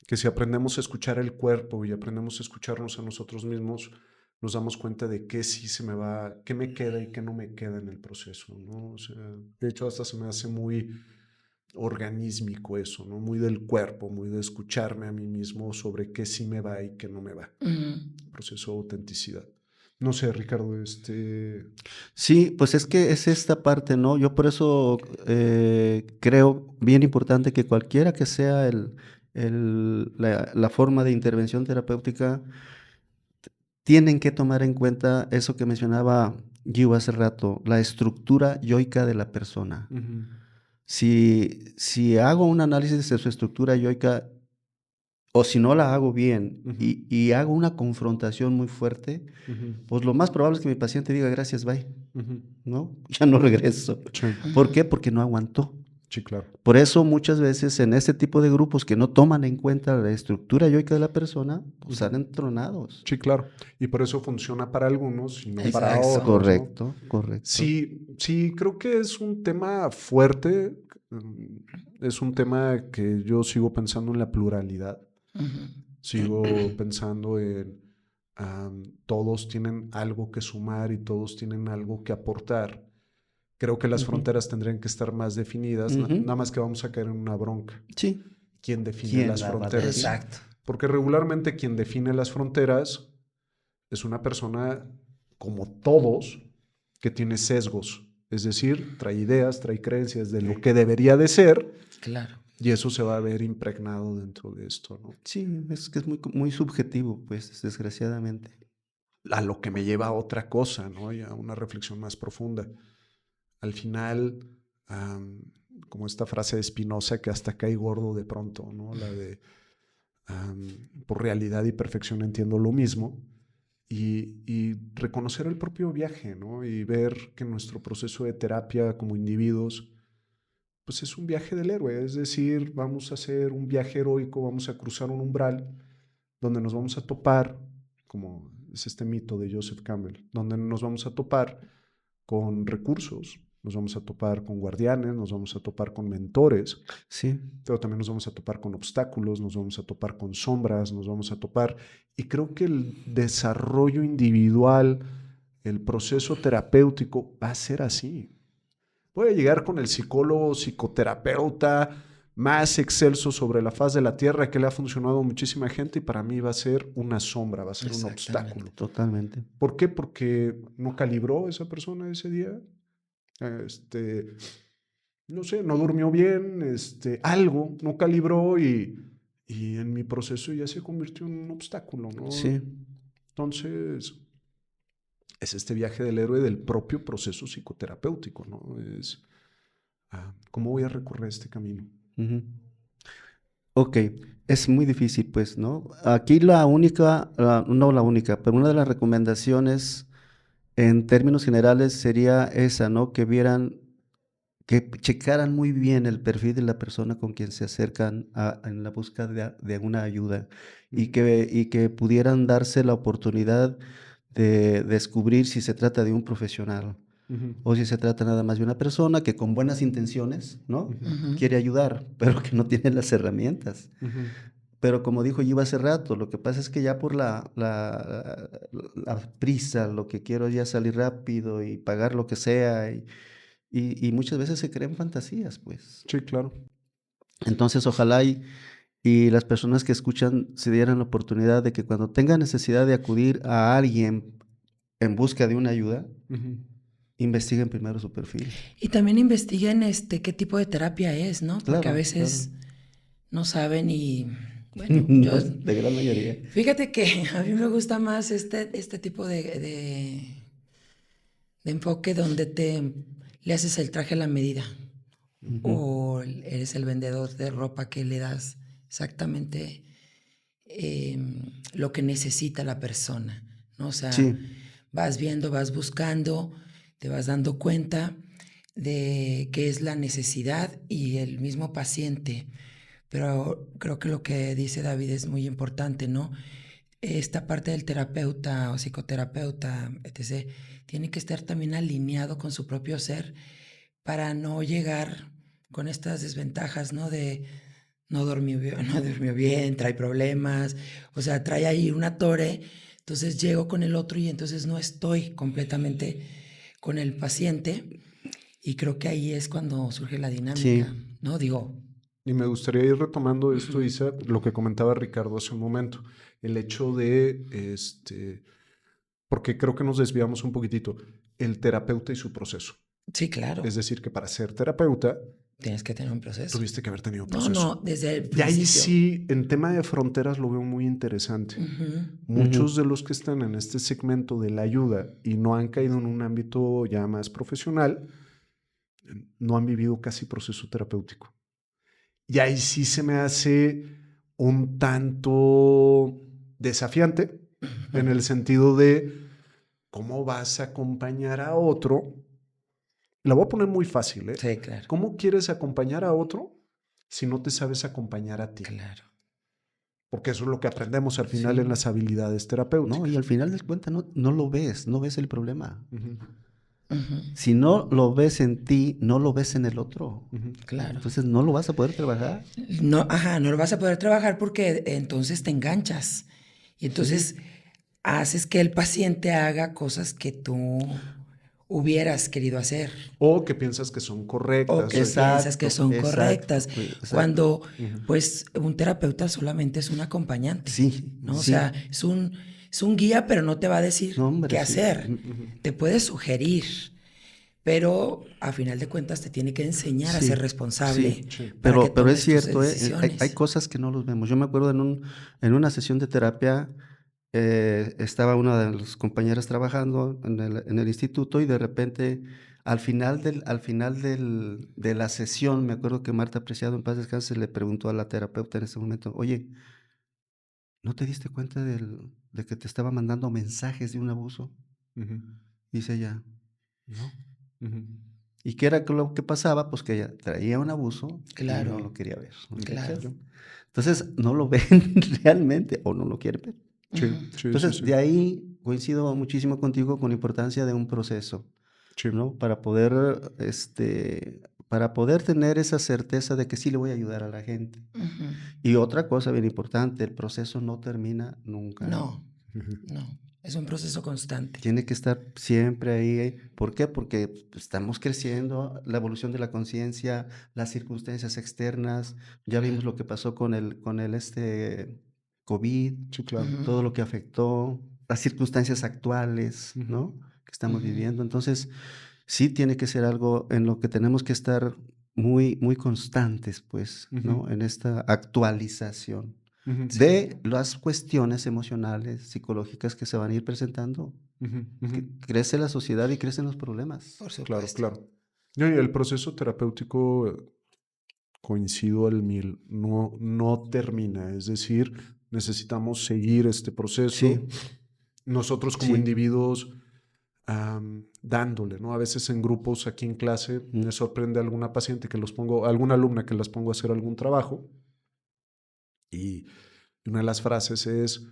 que si aprendemos a escuchar el cuerpo y aprendemos a escucharnos a nosotros mismos, nos damos cuenta de qué sí se me va, qué me queda y qué no me queda en el proceso, ¿no? O sea, de hecho, hasta se me hace muy organísmico eso, ¿no? Muy del cuerpo, muy de escucharme a mí mismo sobre qué sí me va y qué no me va. Proceso de autenticidad. No sé, Ricardo, Sí, pues es que es esta parte, ¿no? Yo por eso creo bien importante que cualquiera que sea la forma de intervención terapéutica, tienen que tomar en cuenta eso que mencionaba Gio hace rato, la estructura yoica de la persona. Ujú, Si hago un análisis de su estructura yoica, o si no la hago bien ujú, y hago una confrontación muy fuerte, ujú, pues lo más probable es que mi paciente diga gracias, bye, ujú. ¿no? Ya no regreso. Sí, ¿Por qué? Porque no aguantó. sí, claro. Por eso muchas veces en este tipo de grupos que no toman en cuenta la estructura yoica de la persona, pues Ujú. salen tronados. Sí, claro. Y por eso funciona para algunos y no para Exacto. otros, ¿no? Correcto, correcto. Sí, sí, creo que es un tema fuerte. Es un tema que yo sigo pensando en la pluralidad. Ujú. Sigo pensando en todos tienen algo que sumar y todos tienen algo que aportar. Creo que las Ujú, fronteras tendrían que estar más definidas, ujú. nada más que vamos a caer en una bronca. Sí. ¿Quién define ¿Quién las la va a fronteras? decir? Exacto. Porque regularmente quien define las fronteras es una persona como todos que tiene sesgos, es decir, trae ideas, trae creencias de lo que debería de ser Claro. y eso se va a ver impregnado dentro de esto, ¿no? Sí, es que es muy subjetivo, pues, desgraciadamente. A lo que me lleva a otra cosa, ¿no? Y a una reflexión más profunda. Al final, um, como esta frase de Spinoza que hasta cae gordo de pronto, ¿no? La de por realidad y perfección entiendo lo mismo. Y reconocer el propio viaje, ¿no? Y ver que nuestro proceso de terapia como individuos, pues es un viaje del héroe, es decir, vamos a hacer un viaje heroico, vamos a cruzar un umbral donde nos vamos a topar, como es este mito de Joseph Campbell, donde nos vamos a topar con recursos, nos vamos a topar con guardianes, nos vamos a topar con mentores, Sí, pero también nos vamos a topar con obstáculos, nos vamos a topar con sombras, nos vamos a topar. Y creo que el desarrollo individual, el proceso terapéutico va a ser así. Voy a llegar con el psicólogo, psicoterapeuta más excelso sobre la faz de la tierra que le ha funcionado a muchísima gente y para mí va a ser una sombra, va a ser un Exactamente. obstáculo. totalmente. ¿Por qué? Porque no calibró esa persona ese día. Este, no sé, no durmió bien, algo, no calibró y en mi proceso ya se convirtió en un obstáculo, ¿no? Sí. Entonces, es este viaje del héroe del propio proceso psicoterapéutico, ¿no? Es, ¿cómo voy a recorrer este camino? Ujú. Ok, es muy difícil, pues, ¿no? Aquí la única, no la única, pero una de las recomendaciones en términos generales sería esa, ¿no? Que vieran, que checaran muy bien el perfil de la persona con quien se acercan en la búsqueda de una ayuda y que pudieran darse la oportunidad de descubrir si se trata de un profesional Ujú, o si se trata nada más de una persona que con buenas intenciones, ¿no? ujú, Ujú. Quiere ayudar, pero que no tiene las herramientas. ujú, Pero como dijo Giva hace rato, lo que pasa es que ya por la prisa, lo que quiero es ya salir rápido y pagar lo que sea, y muchas veces se crean fantasías, pues. sí, claro. Entonces, ojalá y las personas que escuchan se dieran la oportunidad de que cuando tengan necesidad de acudir a alguien en busca de una ayuda, Ujú, investiguen primero su perfil. Y también investiguen qué tipo de terapia es, ¿no? Porque a Claro, claro. veces no saben y bueno, yo No, de gran mayoría. fíjate que a mí me gusta más este tipo de enfoque donde le haces el traje a la medida Ujú. o eres el vendedor de ropa que le das exactamente lo que necesita la persona, ¿no? O sea, Sí, vas viendo, vas buscando, te vas dando cuenta de qué es la necesidad y el mismo paciente. Pero creo que lo que dice David es muy importante, ¿no? Esta parte del terapeuta o psicoterapeuta, etc., tiene que estar también alineado con su propio ser para no llegar con estas desventajas, ¿no? De no durmió bien, no durmió bien, trae problemas, o sea, trae ahí una tore, entonces llego con el otro y entonces no estoy completamente con el paciente y creo que ahí es cuando surge la dinámica, sí. ¿no? Digo, y me gustaría ir retomando esto, Isa, lo que comentaba Ricardo hace un momento, el hecho de porque creo que nos desviamos un poquitito, el terapeuta y su proceso. Sí, claro. Es decir, que para ser terapeuta Tienes que tener un proceso. tuviste que haber tenido un No, proceso. no, desde el Y ahí principio. sí, en tema de fronteras lo veo muy interesante. Muchos de los que están en este segmento de la ayuda y no han caído en un ámbito ya más profesional, no han vivido casi proceso terapéutico. Y ahí sí se me hace un tanto desafiante en el sentido de cómo vas a acompañar a otro. La voy a poner muy fácil, ¿eh? Sí, claro. ¿Cómo quieres acompañar a otro si no te sabes acompañar a ti? Claro. Porque eso es lo que aprendemos al final en las habilidades terapéuticas. No, y al final del cuenta no lo ves, no ves el problema. Ujú. Si no lo ves en ti, no lo ves en el otro. Claro. Entonces no lo vas a poder trabajar. No, no lo vas a poder trabajar porque entonces te enganchas. Y entonces haces que el paciente haga cosas que tú hubieras querido hacer. O que piensas que son correctas. O que piensas que son correctas. exacto. Cuando, pues, un terapeuta solamente es un acompañante. Sí, ¿no? O sí. sea, es un guía, pero no te va a decir No, hombre, qué sí. hacer. Te puede sugerir, pero a final de cuentas te tiene que enseñar a Sí, ser responsable. sí. para que Pero tomes es tus cierto, hay decisiones. cosas que no los vemos. Yo me acuerdo en una sesión de terapia, estaba una de las compañeras trabajando en el instituto y de repente al final de la sesión, me acuerdo que Marta Preciado, en paz descanse, le preguntó a la terapeuta en ese momento, oye, ¿no te diste cuenta de que te estaba mandando mensajes de un abuso? Dice ella, no. ¿Y qué era lo que pasaba? Pues que ella traía un abuso y Claro. no lo quería ver. ¿no? Claro. Entonces, no lo ven realmente o no lo quieren ver. Sí, sí, Entonces, sí, sí. de ahí coincido muchísimo contigo con la importancia de un proceso, Sí. ¿no? Para poder tener esa certeza de que sí le voy a ayudar a la gente. Ujú. Y otra cosa bien importante, el proceso no termina nunca. No, no. Es un proceso constante. Tiene que estar siempre ahí. ¿Por qué? Porque estamos creciendo, la evolución de la conciencia, las circunstancias externas. Ya vimos lo que pasó con el COVID, Sí, claro. Ujú. todo lo que afectó, las circunstancias actuales, Ujú. ¿no? Que estamos Ujú. viviendo. Entonces, sí tiene que ser algo en lo que tenemos que estar muy, muy constantes, pues, ¿no? En esta actualización de las cuestiones emocionales, psicológicas que se van a ir presentando. Que crece la sociedad y crecen los problemas. Por Claro, supuesto. claro. Y el proceso terapéutico, coincido al 1000, no termina. Es decir, necesitamos seguir este proceso. Sí, Nosotros como sí. individuos dándole, ¿no? A veces en grupos aquí en clase me sorprende alguna paciente alguna alumna que las pongo a hacer algún trabajo y una de las frases es,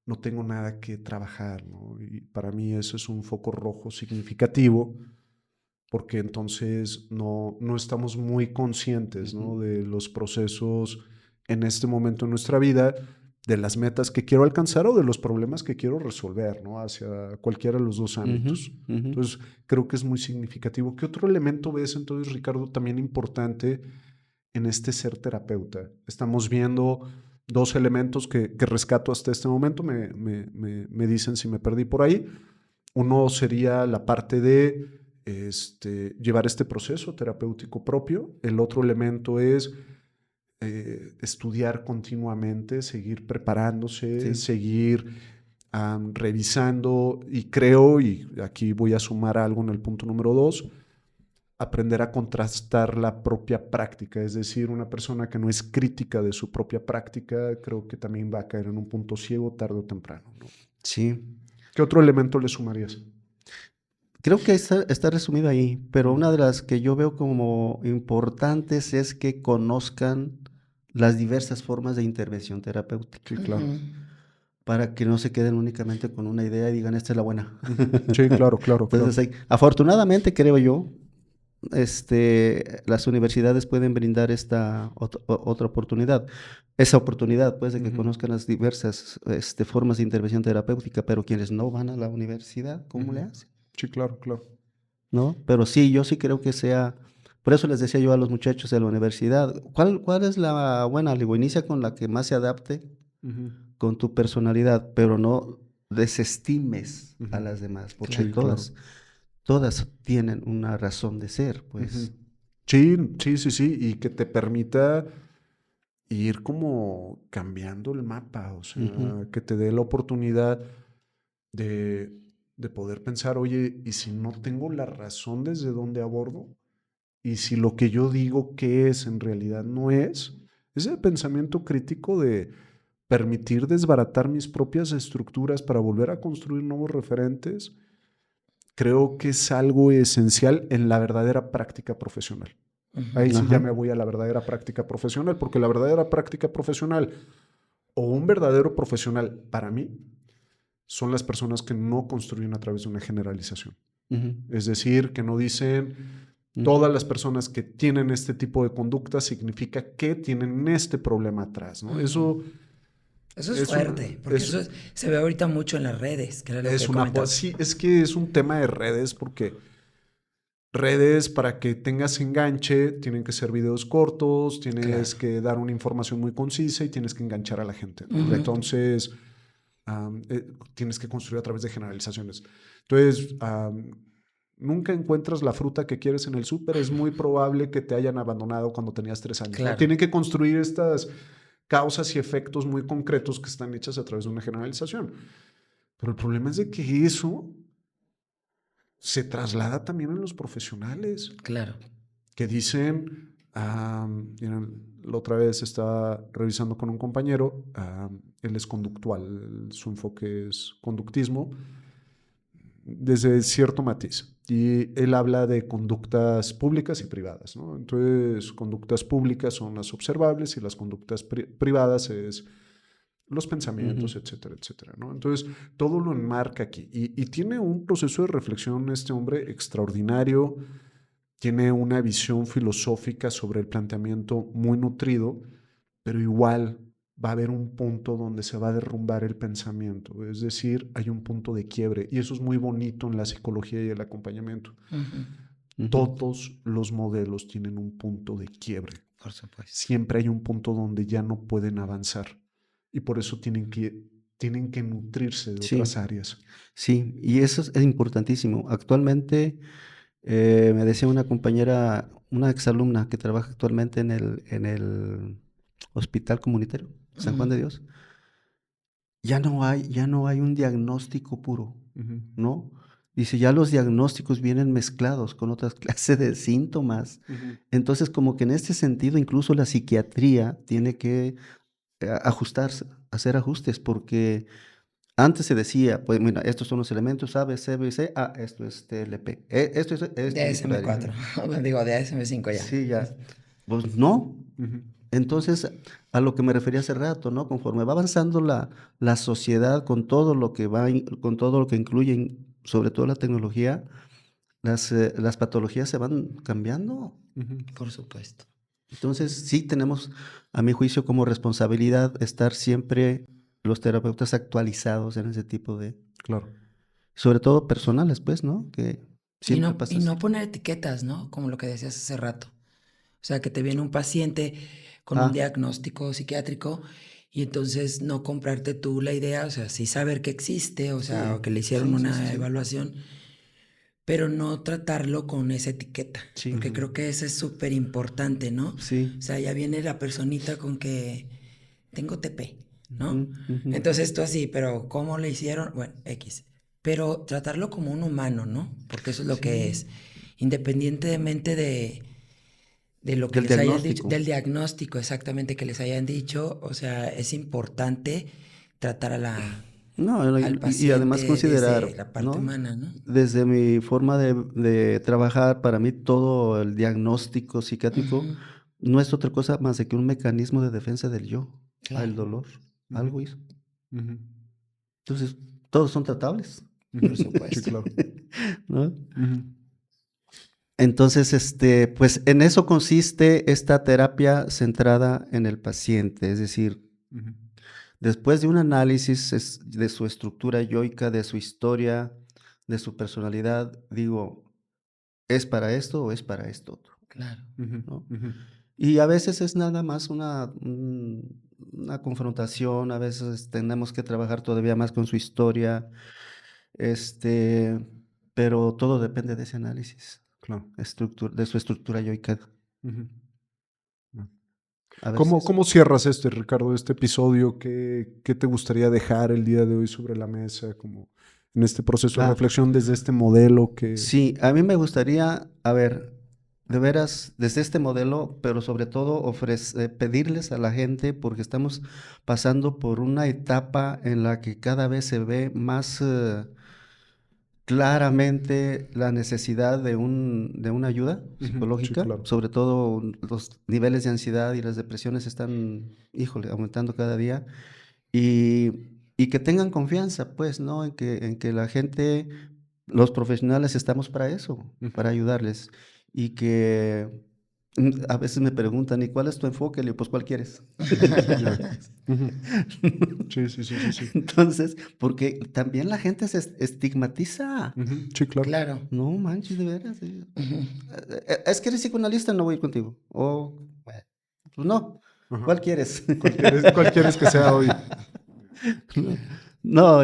no tengo nada que trabajar, ¿no? Y para mí eso es un foco rojo significativo porque entonces no estamos muy conscientes, ¿no? De los procesos en este momento en nuestra vida, de las metas que quiero alcanzar o de los problemas que quiero resolver, ¿no? Hacia cualquiera de los dos ámbitos. Entonces, creo que es muy significativo. ¿Qué otro elemento ves entonces, Ricardo, también importante en este ser terapeuta? Estamos viendo dos elementos que rescato hasta este momento, me dicen si me perdí por ahí. Uno sería la parte de llevar este proceso terapéutico propio. El otro elemento es estudiar continuamente, seguir preparándose, Sí. seguir revisando y creo, y aquí voy a sumar algo en el punto número 2, aprender a contrastar la propia práctica, es decir, una persona que no es crítica de su propia práctica, creo que también va a caer en un punto ciego tarde o temprano, ¿no? Sí. ¿Qué otro elemento le sumarías? Creo que está resumido ahí, pero una de las que yo veo como importantes es que conozcan las diversas formas de intervención terapéutica, Sí, claro. para que no se queden únicamente con una idea y digan, esta es la buena. Sí, claro, claro, claro. Entonces, afortunadamente, creo yo, las universidades pueden brindar esta otra oportunidad. Esa oportunidad, pues, de que conozcan las diversas formas de intervención terapéutica, pero quienes no van a la universidad, ¿cómo le hacen? Sí, claro, claro. ¿No? Pero sí, yo sí creo que sea, por eso les decía yo a los muchachos de la universidad, ¿cuál es la buena? Le digo, inicia con la que más se adapte con tu personalidad, pero no desestimes a las demás, porque todas tienen una razón de ser, pues. Sí, y que te permita ir como cambiando el mapa, o sea, que te dé la oportunidad de poder pensar, oye, ¿y si no tengo la razón desde donde abordo? ¿Y si lo que yo digo que es en realidad no es? Ese pensamiento crítico de permitir desbaratar mis propias estructuras para volver a construir nuevos referentes, creo que es algo esencial en la verdadera práctica profesional. Ahí sí ya me voy a la verdadera práctica profesional, porque la verdadera práctica profesional o un verdadero profesional para mí son las personas que no construyen a través de una generalización. Es decir, que no dicen todas las personas que tienen este tipo de conducta significa que tienen este problema atrás, ¿no? Eso es fuerte, porque eso se ve ahorita mucho en las redes, que era lo que comentabas. Sí, es que es un tema de redes, porque redes, para que tengas enganche, tienen que ser videos cortos, tienes que dar una información muy concisa y tienes que enganchar a la gente, ¿no? Entonces, tienes que construir a través de generalizaciones. Entonces, nunca encuentras la fruta que quieres en el súper, es muy probable que te hayan abandonado cuando tenías 3 años. ¿No? Tienen que construir estas causas y efectos muy concretos que están hechas a través de una generalización. Pero el problema es de que eso se traslada también en los profesionales. Claro. Que dicen, la otra vez estaba revisando con un compañero, él es conductual, su enfoque es conductismo, desde cierto matiz. Y él habla de conductas públicas y privadas, ¿no? Entonces, conductas públicas son las observables y las conductas privadas es los pensamientos, etcétera, etcétera, ¿no? Entonces, todo lo enmarca aquí. Y tiene un proceso de reflexión este hombre extraordinario, tiene una visión filosófica sobre el planteamiento muy nutrido, pero igual va a haber un punto donde se va a derrumbar el pensamiento, es decir, hay un punto de quiebre y eso es muy bonito en la psicología y el acompañamiento. Todos los modelos tienen un punto de quiebre. Por supuesto. Siempre hay un punto donde ya no pueden avanzar y por eso tienen que nutrirse de otras áreas. Sí, y eso es importantísimo. Actualmente, me decía una compañera, una exalumna que trabaja actualmente en el Hospital Comunitario San Juan de Dios, ya no hay un diagnóstico puro, ¿no? Dice, ya los diagnósticos vienen mezclados con otras clases de síntomas. Entonces, como que en este sentido, incluso la psiquiatría tiene que ajustarse, hacer ajustes, porque antes se decía, pues mira, estos son los elementos A, B, C, B, C, esto es TLP, esto es DSM-4, digo DSM-5 ya. Sí, ya. Pues no. Entonces, a lo que me refería hace rato, ¿no? Conforme va avanzando la sociedad con todo lo que con todo lo que incluye, sobre todo la tecnología, las patologías se van cambiando. Por supuesto. Entonces, sí tenemos, a mi juicio, como responsabilidad estar siempre los terapeutas actualizados en ese tipo de... Claro. Sobre todo personales, pues, ¿no? Que siempre y no poner etiquetas, ¿no? Como lo que decías hace rato. O sea, que te viene un paciente con un diagnóstico psiquiátrico y entonces no comprarte tú la idea, o sea, sí saber que existe, o sea, o que le hicieron una evaluación, pero no tratarlo con esa etiqueta, porque creo que eso es súper importante, ¿no? Sí. O sea, ya viene la personita con que tengo TP, ¿no? Entonces tú así, pero ¿cómo le hicieron? Bueno, X. Pero tratarlo como un humano, ¿no? Porque eso es lo que es, independientemente de lo que les hayan dicho, del diagnóstico exactamente que les hayan dicho, o sea, es importante tratar a al paciente y además considerar, desde la parte humana, ¿no? Desde mi forma de trabajar, para mí todo el diagnóstico psiquiátrico no es otra cosa más de que un mecanismo de defensa del yo, al dolor, algo hizo. Entonces, todos son tratables. Por supuesto. Sí, claro. ¿No? Entonces, pues en eso consiste esta terapia centrada en el paciente, es decir, después de un análisis de su estructura yoica, de su historia, de su personalidad, digo, ¿es para esto o es para esto otro? Claro. ¿No? Y a veces es nada más una confrontación, a veces tenemos que trabajar todavía más con su historia, pero todo depende de ese análisis, Claro. de su estructura yoica. Ujú. A ¿Cómo, veces. cómo cierras Ricardo, este episodio? ¿Qué te gustaría dejar el día de hoy sobre la mesa, como en este proceso de Ah, reflexión desde este modelo que... sí, a mí me gustaría, a ver, de veras, desde este modelo, pero sobre todo pedirles a la gente, porque estamos pasando por una etapa en la que cada vez se ve más claramente la necesidad de una ayuda Ujú, sí, psicológica, claro. sobre todo los niveles de ansiedad y las depresiones están, híjole, aumentando cada día. Y que tengan confianza, pues, ¿no? En que la gente, los profesionales estamos para eso, para Ujú. ayudarles. Y que a veces me preguntan, ¿y cuál es tu enfoque? Le digo, pues, ¿cuál quieres? Ya. Ujú. Sí, sí, sí, sí, sí. Entonces, porque también la gente se estigmatiza. Ujú, sí, claro. Claro. No manches, de veras. Ujú. Es que eres psicoanalista, no voy contigo. O, bueno, pues no. Ajá. ¿Cuál quieres? Cuál quieres que sea hoy? No, no,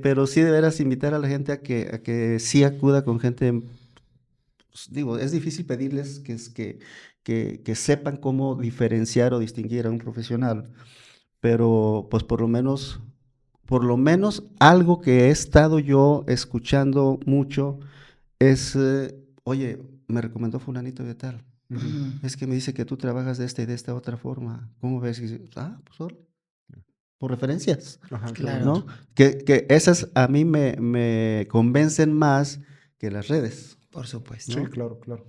pero sí de veras invitar a la gente a que sí acuda con gente, pues, digo, es difícil pedirles que sepan cómo diferenciar o distinguir a un profesional, pero pues por lo menos algo que he estado yo escuchando mucho es, oye, me recomendó fulanito de tal. Ujú. Ujú. Es que me dice que tú trabajas de esta y de esta otra forma. ¿Cómo ves? Y dice, pues órale, por referencias, Ajá, qué Claro. bonito. ¿no? Que esas a mí me convencen más que las redes, Por supuesto. Sí, ¿no? claro, claro.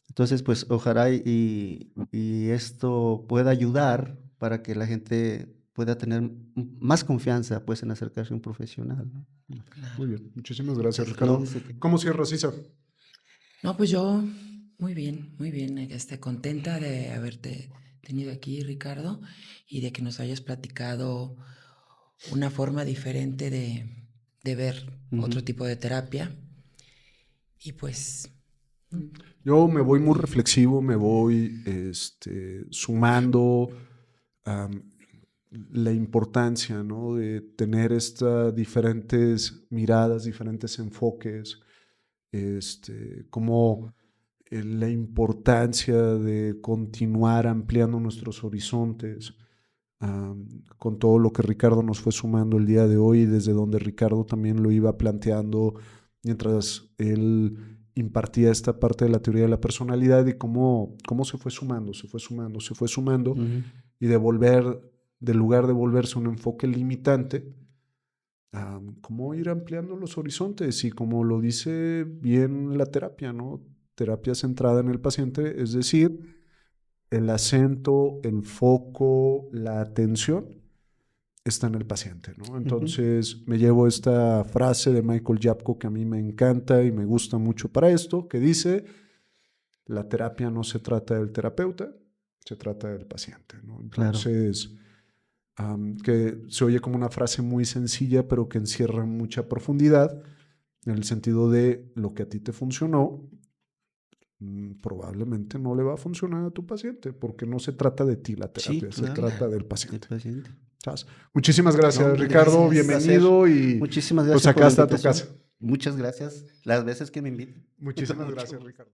Entonces, pues ojalá y esto pueda ayudar para que la gente pueda tener más confianza, pues, en acercarse a un profesional, ¿no? Muy bien. Muchísimas gracias, Sí. Ricardo. Fíjese que- ¿Cómo cierras, Isa? No, pues yo muy bien, muy bien. Contenta de haberte tenido aquí, Ricardo, y de que nos hayas platicado una forma diferente de ver Ujú. otro tipo de terapia. Y pues, Yo me voy muy reflexivo, me voy sumando am, la importancia, ¿no? De tener estas diferentes miradas, diferentes enfoques, como la importancia de continuar ampliando nuestros horizontes, con todo lo que Ricardo nos fue sumando el día de hoy, desde donde Ricardo también lo iba planteando mientras él impartía esta parte de la teoría de la personalidad y cómo se fue sumando, se fue sumando, se fue sumando, Ujú. y del lugar de volverse un enfoque limitante, cómo ir ampliando los horizontes y como lo dice bien la terapia, ¿no? Terapia centrada en el paciente, es decir, el acento, el foco, la atención está en el paciente, ¿no? Ujú. Entonces me llevo esta frase de Michael Yapko que a mí me encanta y me gusta mucho para esto, que dice, la terapia no se trata del terapeuta, se trata del paciente, ¿no? Claro. Entonces, que se oye como una frase muy sencilla, pero que encierra mucha profundidad en el sentido de lo que a ti te funcionó, probablemente no le va a funcionar a tu paciente, porque no se trata de ti la Sí, terapia, se claro. trata del El paciente. paciente. ¿Sabes? Muchísimas gracias, No, hombre, Ricardo, gracias. un placer. bienvenido y Muchísimas pues gracias por acá la está tu invitación. casa. Muchas gracias. Las veces que me inviten. Muchísimas Mucho gracias, gusto. Ricardo.